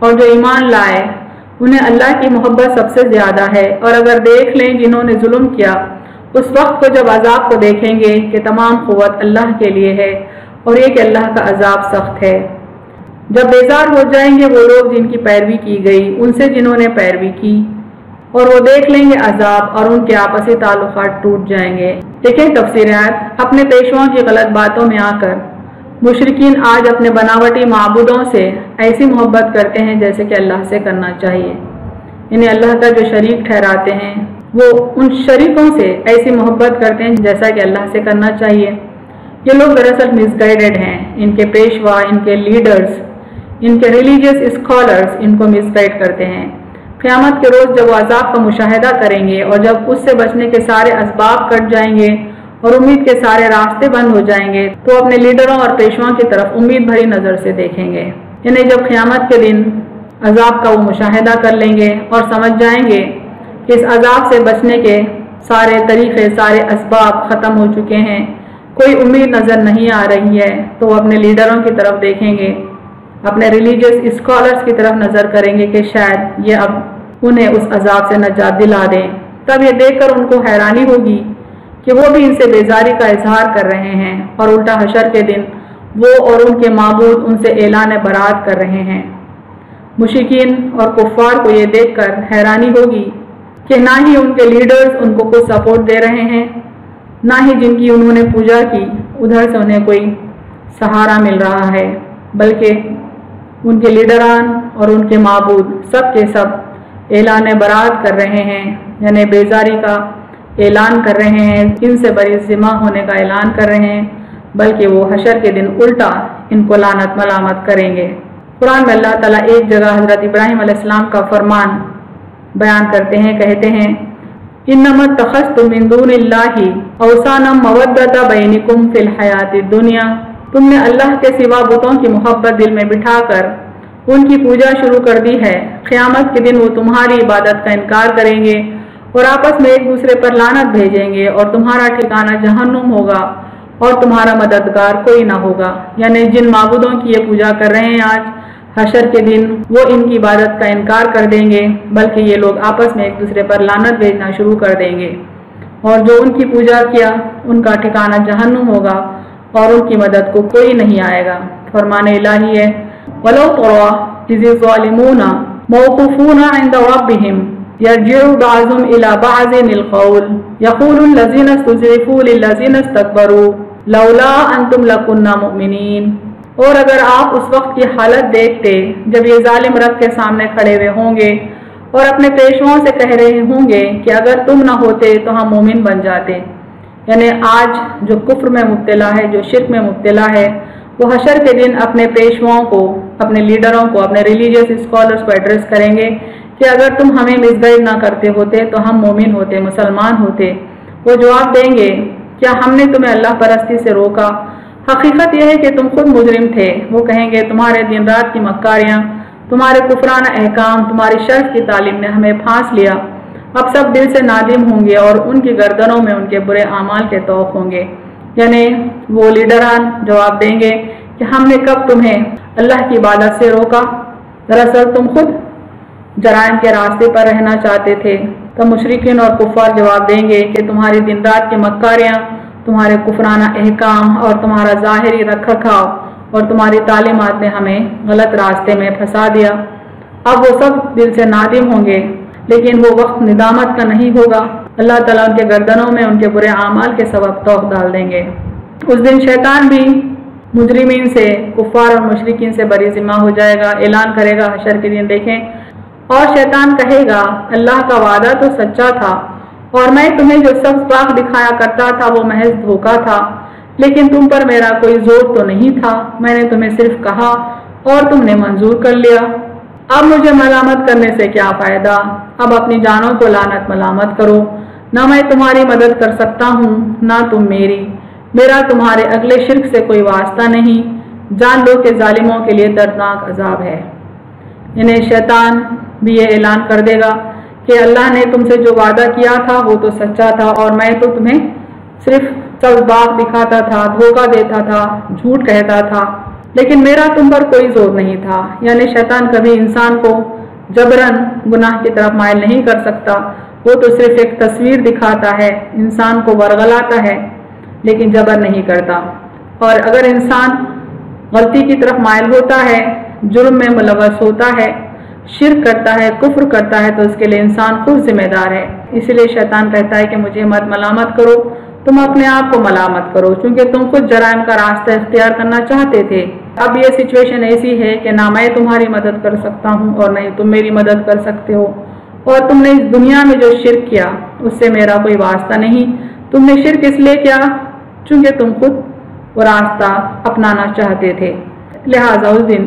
اور جو ایمان لائے انہیں اللہ کی محبت سب سے زیادہ ہے۔ اور اگر دیکھ لیں جنہوں نے ظلم کیا اس وقت کو جب عذاب کو دیکھیں گے کہ تمام قوت اللہ کے لیے ہے اور یہ کہ اللہ کا عذاب سخت ہے۔ جب بیزار ہو جائیں گے وہ لوگ جن کی پیروی کی گئی ان سے جنہوں نے پیروی کی، اور وہ دیکھ لیں گے عذاب اور ان کے آپسی تعلقات ٹوٹ جائیں گے۔ دیکھیں تفسیر آیت۔ اپنے پیشواؤں کی غلط باتوں میں آ کر مشرکین آج اپنے بناوٹی معبودوں سے ایسی محبت کرتے ہیں جیسے کہ اللہ سے کرنا چاہیے، انہیں اللہ کا جو شریک ٹھہراتے ہیں وہ ان شریکوں سے ایسی محبت کرتے ہیں جیسا کہ اللہ سے کرنا چاہیے۔ یہ لوگ دراصل مس گائیڈڈ ہیں، ان کے پیشوا، ان کے لیڈرز، ان کے ریلیجیس اسکالرز ان کو مس گائیڈ کرتے ہیں۔ قیامت کے روز جب وہ عذاب کا مشاہدہ کریں گے اور جب اس سے بچنے کے سارے اسباب کٹ جائیں گے اور امید کے سارے راستے بند ہو جائیں گے تو اپنے لیڈروں اور پیشواؤں کی طرف امید بھری نظر سے دیکھیں گے۔ یعنی جب قیامت کے دن عذاب کا وہ مشاہدہ کر لیں گے اور سمجھ جائیں گے کہ اس عذاب سے بچنے کے سارے طریقے، سارے اسباب ختم ہو چکے ہیں، کوئی امید نظر نہیں آ رہی ہے، تو وہ اپنے لیڈروں کی طرف دیکھیں گے، اپنے ریلیجیس اسکالرز کی طرف نظر کریں گے کہ شاید یہ اب انہیں اس عذاب سے نجات دلا دیں۔ تب یہ دیکھ کر ان کو حیرانی ہوگی کہ وہ بھی ان سے بیزاری کا اظہار کر رہے ہیں اور الٹا حشر کے دن وہ اور ان کے معبود ان سے اعلان برات کر رہے ہیں۔ مشرکین اور کفار کو یہ دیکھ کر حیرانی ہوگی کہ نہ ہی ان کے لیڈرز ان کو کچھ سپورٹ دے رہے ہیں، نہ ہی جن کی انہوں نے پوجا کی ادھر سے انہیں کوئی سہارا مل رہا ہے، بلکہ ان کے لیڈران اور ان کے معبود سب کے سب اعلان برات کر رہے ہیں، یعنی بیزاری کا اعلان کر رہے ہیں، ان سے بری ذمہ ہونے کا اعلان کر رہے ہیں، بلکہ وہ حشر کے دن الٹا ان کو لعنت ملامت کریں گے۔ قرآن میں اللہ تعالیٰ ایک جگہ حضرت ابراہیم علیہ السلام کا فرمان بیان کرتے ہیں، کہتے ہیں انما اتخذتم من دون اللہ اوثانا مودۃ بینکم فی الحیات الدنیا، تم نے اللہ کے سوا بتوں کی محبت دل میں بٹھا کر ان کی پوجا شروع کر دی ہے، قیامت کے دن وہ تمہاری عبادت کا انکار کریں گے اور آپس میں ایک دوسرے پر لعنت بھیجیں گے اور تمہارا ٹھکانہ جہنم ہوگا اور تمہارا مددگار کوئی نہ ہوگا۔ یعنی جن معبودوں کی یہ پوجا کر رہے ہیں آج، حشر کے دن وہ ان کی عبادت کا انکار کر دیں گے، بلکہ یہ لوگ آپس میں ایک دوسرے پر لعنت بھیجنا شروع کر دیں گے، اور جو ان کی پوجا کیا ان کا ٹھکانہ جہنم ہوگا اور ان کی مدد کو کوئی نہیں آئے گا۔ فرمان الہی ہے وَلَوْ تَرَىٰ إِذِ الظَّالِمُونَ مَوْقُوفُونَ عِندَ رَبِّهِمْ يَرْجِعُ بَعْضُهُمْ إِلَىٰ بَعْضٍ الْقَوْلَ يَقُولُ الَّذِينَ اسْتُضْعِفُوا لِلَّذِينَ اسْتَكْبَرُوا لَوْلَا أَنتُمْ لَكُنَّا مُؤْمِنِينَ۔ اور اگر آپ اس وقت کی حالت دیکھتے جب یہ ظالم رب کے سامنے کھڑے ہوئے ہوں گے اور اپنے پیشواؤں سے کہہ رہے ہوں گے کہ اگر تم نہ ہوتے تو ہم مومن بن جاتے۔ یعنی آج جو کفر میں مبتلا ہے، جو شرک میں مبتلا ہے، وہ حشر کے دن اپنے پیشواؤں کو، اپنے لیڈروں کو، اپنے ریلیجیس اسکالرز کو ایڈریس کریں گے کہ اگر تم ہمیں مس گائیڈ نہ کرتے ہوتے تو ہم مومن ہوتے، مسلمان ہوتے۔ وہ جواب دیں گے کیا ہم نے تمہیں اللہ پرستی سے روکا؟ حقیقت یہ ہے کہ تم خود مجرم تھے۔ وہ کہیں گے تمہارے دن رات کی مکاریاں، تمہارے کفرانہ احکام، تمہاری شرف کی تعلیم نے ہمیں پھانس لیا۔ اب سب دل سے نادم ہوں گے اور ان کی گردنوں میں ان کے برے اعمال کے طوق ہوں گے۔ یعنی وہ لیڈران جواب دیں گے کہ ہم نے کب تمہیں اللہ کی عبادت سے روکا، دراصل تم خود جرائم کے راستے پر رہنا چاہتے تھے۔ تو مشرکین اور کفار جواب دیں گے کہ تمہاری دن رات کی مکاریاں، تمہارے کفرانہ احکام اور تمہارا ظاہری رکھ رکھاؤ اور تمہاری تعلیمات نے ہمیں غلط راستے میں پھنسا دیا۔ اب وہ سب دل سے نادم ہوں گے، لیکن وہ وقت ندامت کا نہیں ہوگا۔ اللہ تعالیٰ ان کے گردنوں میں ان کے برے اعمال کے سبب توق ڈال دیں گے۔ اس دن شیطان بھی مجرمین سے، کفار اور مشرکین سے بری ذمہ ہو جائے گا، اعلان کرے گا حشر کے دن دیکھیں، اور شیطان کہے گا اللہ کا وعدہ تو سچا تھا اور میں تمہیں جو سبز باغ دکھایا کرتا تھا وہ محض دھوکا تھا، لیکن تم پر میرا کوئی زور تو نہیں تھا، میں نے تمہیں صرف کہا اور تم نے منظور کر لیا۔ اب مجھے ملامت کرنے سے کیا فائدہ؟ اب اپنی جانوں کو لعنت ملامت کرو، نہ میں تمہاری مدد کر سکتا ہوں نہ تم میری، میرا تمہارے اگلے شرک سے کوئی واسطہ نہیں، جان لو کہ ظالموں کے لیے دردناک عذاب ہے۔ انہیں شیطان بھی یہ اعلان کر دے گا کہ اللہ نے تم سے جو وعدہ کیا تھا وہ تو سچا تھا اور میں تو تمہیں صرف سبز باغ دکھاتا تھا، دھوکہ دیتا تھا، جھوٹ کہتا تھا، لیکن میرا تم پر کوئی زور نہیں تھا۔ یعنی شیطان کبھی انسان کو جبراً گناہ کی طرف مائل نہیں کر سکتا، وہ تو صرف ایک تصویر دکھاتا ہے، انسان کو ورغلاتا ہے لیکن جبر نہیں کرتا۔ اور اگر انسان غلطی کی طرف مائل ہوتا ہے، جرم میں ملوث ہوتا ہے، شرک کرتا ہے، کفر کرتا ہے، تو اس کے لیے انسان خود ذمہ دار ہے۔ اس لیے شیطان کہتا ہے کہ مجھے مت ملامت کرو، تم اپنے آپ کو ملامت کرو، چونکہ تم خود جرائم کا راستہ اختیار کرنا چاہتے تھے۔ اب یہ سچویشن ایسی ہے کہ نہ میں تمہاری مدد کر سکتا ہوں اور نہ ہی تم میری مدد کر سکتے ہو، اور تم نے اس دنیا میں جو شرک کیا اس سے میرا کوئی واسطہ نہیں۔ تم نے شرک اس لیے کیا چونکہ تم خود وہ راستہ اپنانا چاہتے تھے، لہٰذا اس دن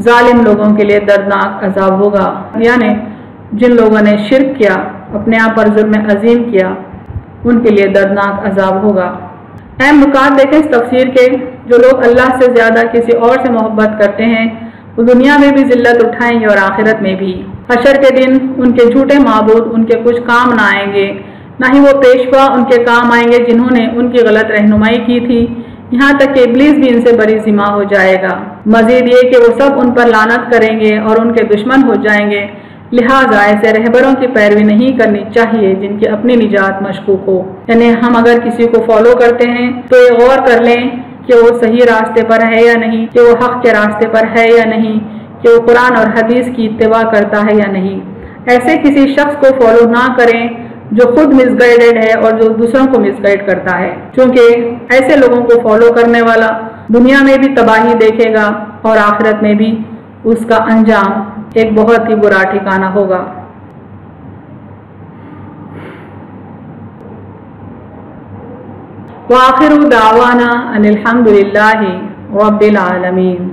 ظالم لوگوں کے لیے دردناک عذاب ہوگا۔ یعنی جن لوگوں نے شرک کیا، اپنے آپ پر ظلم عظیم کیا، ان کے لیے دردناک عذاب ہوگا۔ اہم نکات دیکھیں اس تفسیر کے۔ جو لوگ اللہ سے زیادہ کسی اور سے محبت کرتے ہیں وہ دنیا میں بھی ذلت اٹھائیں گے اور آخرت میں بھی۔ حشر کے دن ان کے جھوٹے معبود ان کے کچھ کام نہ آئیں گے، نہ ہی وہ پیشوا ان کے کام آئیں گے جنہوں نے ان کی غلط رہنمائی کی تھی، یہاں تک کہ ابلیس بھی ان سے بری ذمہ ہو جائے گا۔ مزید یہ کہ وہ سب ان پر لعنت کریں گے اور ان کے دشمن ہو جائیں گے، لہٰذا ایسے رہبروں کی پیروی نہیں کرنی چاہیے جن کی اپنی نجات مشکوک ہو۔ یعنی ہم اگر کسی کو فالو کرتے ہیں تو یہ غور کر لیں کہ وہ صحیح راستے پر ہے یا نہیں، کہ وہ حق کے راستے پر ہے یا نہیں، کہ وہ قرآن اور حدیث کی اتباع کرتا ہے یا نہیں۔ ایسے کسی شخص کو فالو نہ کریں جو خود مس گائیڈڈ ہے اور جو دوسروں کو مس گائیڈ کرتا ہے، کیونکہ ایسے لوگوں کو فالو کرنے والا دنیا میں بھی تباہی دیکھے گا اور آخرت میں بھی اس کا انجام ایک بہت ہی برا ٹھکانہ ہوگا۔ وآخر دعوانا ان الحمد للہ رب العالمین۔